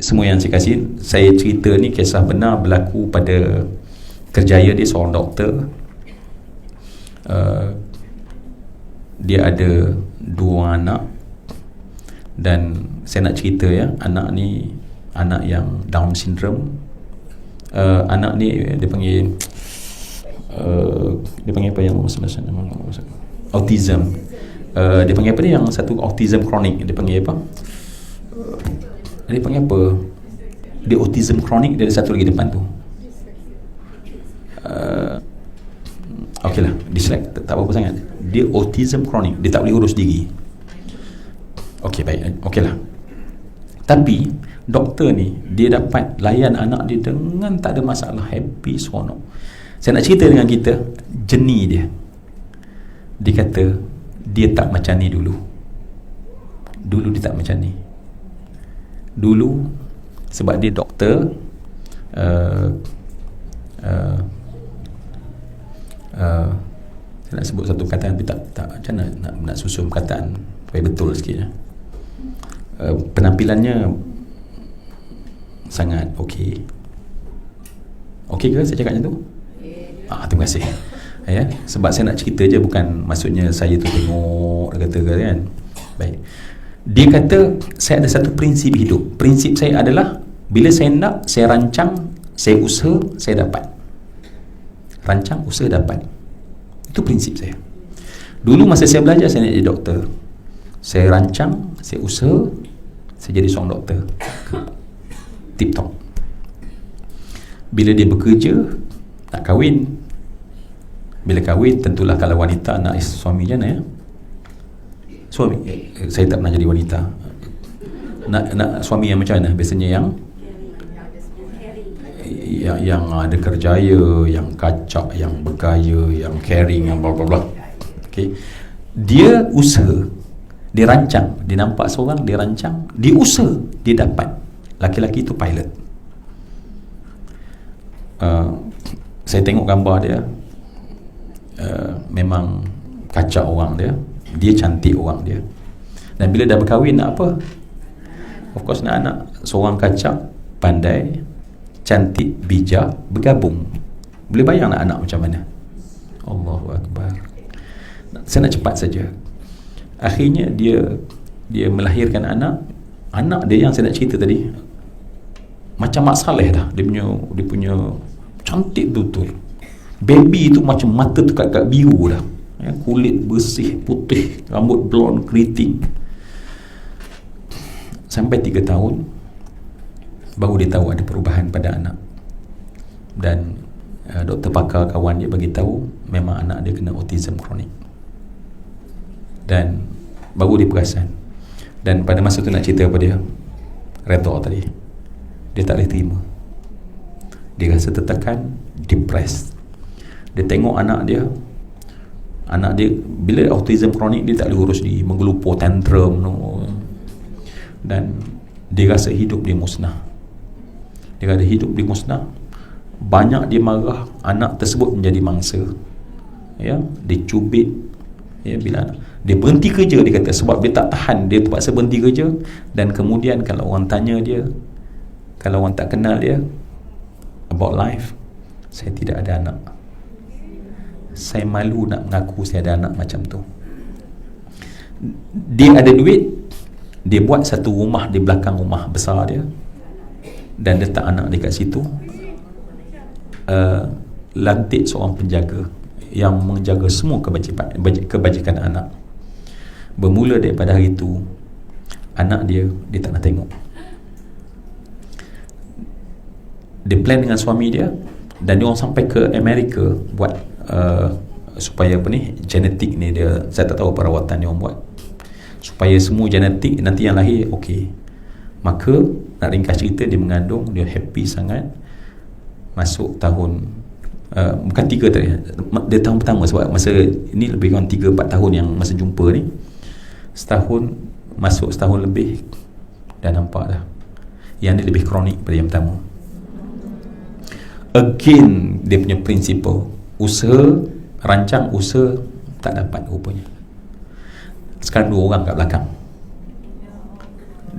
Semua yang saya kasih, saya cerita ni kisah benar berlaku pada kerjaya dia, seorang doktor. Dia ada 2 anak, dan saya nak cerita ya, anak ni anak yang Down syndrome. Anak ni dia panggil apa yang autism. Dia panggil apa dia, yang satu autism kronik, dia panggil apa? Dia panggil apa? Dia autism kronik, dia ada satu lagi depan tu. Okey lah, dyslexia, tak apa-apa sangat. Dia autism kronik, dia tak boleh urus diri. Okey, baik, okey lah. Tapi doktor ni, dia dapat layan anak dia dengan tak ada masalah, happy, seronok. Saya nak cerita dengan kita jenis dia. Dia kata dia tak macam ni dulu. Dulu dia tak macam ni. Dulu sebab dia doktor, saya nak sebut satu perkataan tapi tak macam mana nak susun perkataan supaya betul sikit ya. Penampilannya sangat okey. Okey ke saya cakap macam tu? Terima kasih. Ya, sebab saya nak cerita je, bukan maksudnya saya tu tengok kata kan. Baik. Dia kata saya ada satu prinsip hidup. Prinsip saya adalah bila saya nak, saya rancang, saya usaha, saya dapat. Rancang, usaha, dapat. Itu prinsip saya. Dulu masa saya belajar, saya nak jadi doktor. Saya rancang, saya usaha, saya jadi seorang doktor. Tip top. Bila dia bekerja, nak kahwin. Bila kahwin, tentulah kalau wanita nak suami macam mana ya? Suami, saya tak pernah jadi wanita. Nak suami yang macam mana? Biasanya yang ada kerjaya, yang kacak, yang bergaya, yang caring, yang bla bla bla. Okey. Dia usaha, dia rancang, dia nampak seorang, dia rancang, dia usaha, dia dapat. Laki-laki itu pilot. Saya tengok gambar dia, memang kacak orang dia. Dia cantik orang dia. Dan bila dah berkahwin nak apa? Of course nak anak. Seorang kacak, pandai, cantik, bijak, bergabung. Boleh bayang nak anak macam mana? Allahu Akbar. Saya nak cepat saja. Akhirnya dia melahirkan anak. Anak dia yang saya nak cerita tadi, macam Mak Saleh dah. Dia punya cantik betul. Baby tu macam mata tu kat biru dah ya, kulit bersih, putih, rambut blonde, keriting. Sampai 3 tahun baru dia tahu ada perubahan pada anak. Dan doktor pakar kawan dia bagi tahu memang anak dia kena autism kronik. Dan baru dia perasan. Dan pada masa tu nak cerita apa dia, redha tadi, dia tak boleh terima. Dia rasa tertekan, depressed. Dia tengok anak dia bila autism kronik, dia tak boleh urus diri, menggelupur, tantrum dan dia rasa hidup dia musnah. Banyak dia marah, anak tersebut menjadi mangsa ya, dia cubit ya, bila dia berhenti kerja, dia kata sebab dia tak tahan, dia terpaksa berhenti kerja. Dan kemudian kalau orang tanya dia, kalau orang tak kenal dia about life, saya tidak ada anak, saya malu nak mengaku saya ada anak macam tu. Dia ada duit, dia buat satu rumah di belakang rumah besar dia dan letak anak dia kat situ. Lantik seorang penjaga yang menjaga semua kebajikan anak. Bermula daripada hari itu, anak dia tak nak tengok. Dia plan dengan suami dia, dan dia orang sampai ke Amerika buat supaya apa ni, genetik ni dia, saya tak tahu perawatan dia orang buat supaya semua genetik nanti yang lahir okey. Maka nak ringkas cerita, dia mengandung, dia happy sangat. Masuk tahun bukan 3 tadi, dia tahun pertama, sebab masa ini lebih kurang 3-4 tahun yang masa jumpa ni, masuk setahun lebih, dah nampak dah yang dia lebih kronik daripada yang pertama. Again, dia punya prinsipal, usaha, rancang, usaha, tak dapat rupanya. Sekarang 2 orang kat belakang,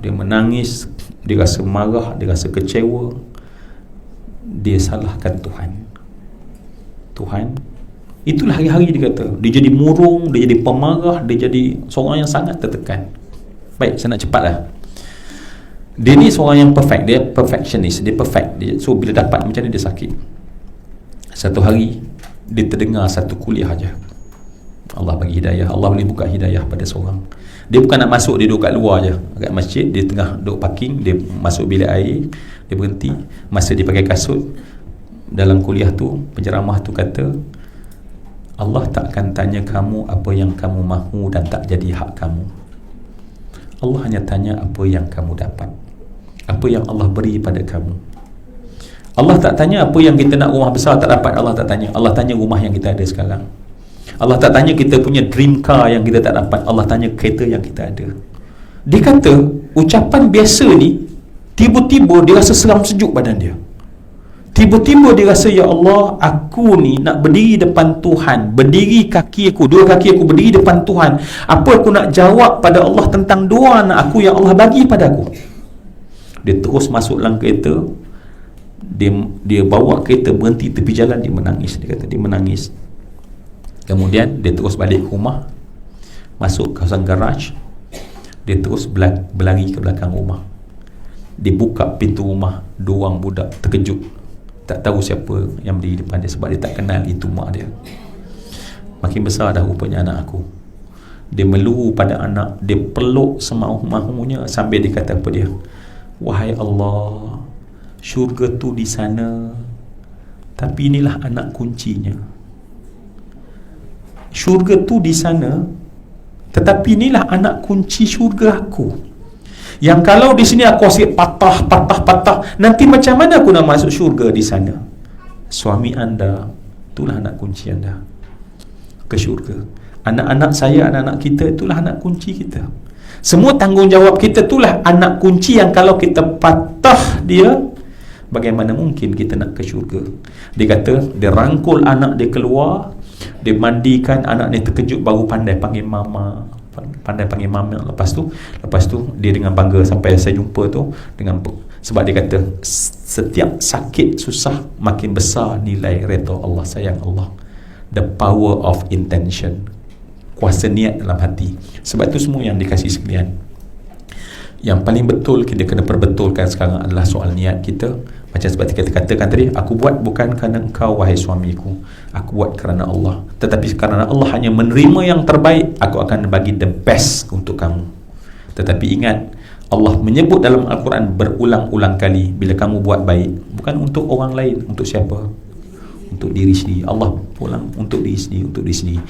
dia menangis dia rasa marah, dia rasa kecewa, dia salahkan Tuhan. Itulah hari-hari dia kata, dia jadi murung, dia jadi pemarah, dia jadi seorang yang sangat tertekan. Baik, saya nak cepatlah. Dia ni seorang yang perfect, dia perfectionist, dia perfect. So bila dapat macam ni dia sakit. Satu hari dia terdengar satu kuliah aja. Allah bagi hidayah, Allah boleh buka hidayah pada seorang. Dia bukan nak masuk, dia duduk kat luar je, kat masjid, dia tengah duduk parking, dia masuk bilik air, dia berhenti, masa dia pakai kasut. Dalam kuliah tu, penceramah tu kata, Allah tak akan tanya kamu apa yang kamu mahu dan tak jadi hak kamu. Allah hanya tanya apa yang kamu dapat, apa yang Allah beri pada kamu. Allah tak tanya apa yang kita nak rumah besar tak dapat, Allah tak tanya. Allah tanya rumah yang kita ada sekarang. Allah tak tanya kita punya dream car yang kita tak dapat, Allah tanya kereta yang kita ada. Dia kata ucapan biasa ni tiba-tiba dia rasa seram sejuk badan dia. Tiba-tiba dia rasa, ya Allah, aku ni nak berdiri depan Tuhan, berdiri kaki aku, dua kaki aku berdiri depan Tuhan. Apa aku nak jawab pada Allah tentang doa anak aku yang Allah bagi pada aku? Dia terus masuk dalam kereta, dia bawa kereta berhenti tepi jalan, dia menangis. Dia kata dia menangis. Kemudian dia terus balik ke rumah, masuk kawasan garaj, dia terus berlari ke belakang rumah. Dia buka pintu rumah, dua orang budak terkejut, tak tahu siapa yang berdiri depan dia sebab dia tak kenal itu mak dia. Makin besar dah rupanya anak aku. Dia meluru pada anak, dia peluk semau-mahunya sambil dia kata apa dia, wahai Allah, syurga tu di sana, tapi inilah anak kuncinya. Syurga tu di sana, tetapi inilah anak kunci syurga aku, yang kalau di sini aku asyik patah, nanti macam mana aku nak masuk syurga di sana? Suami anda, itulah anak kunci anda ke syurga. Anak-anak saya, anak-anak kita, itulah anak kunci kita. Semua tanggungjawab kita itulah anak kunci yang kalau kita patah dia, bagaimana mungkin kita nak ke syurga? Dia kata, dia rangkul anak dia keluar, dia mandikan, anak ni terkejut, baru pandai panggil mama. Lepas tu dia dengan bangga sampai saya jumpa tu dengan, sebab dia kata setiap sakit susah makin besar nilai redha Allah, sayang Allah. The power of intention, kuasa niat dalam hati. Sebab tu semua yang dikasih sekalian, yang paling betul kita kena perbetulkan sekarang adalah soal niat kita. Macam seperti kita katakan tadi, aku buat bukan kerana engkau wahai suamiku, aku buat kerana Allah. Tetapi kerana Allah hanya menerima yang terbaik, aku akan bagi the best untuk kamu. Tetapi ingat, Allah menyebut dalam Al-Quran berulang-ulang kali, bila kamu buat baik, bukan untuk orang lain. Untuk siapa? Untuk diri sendiri. Allah pulang untuk diri sendiri, untuk diri sendiri.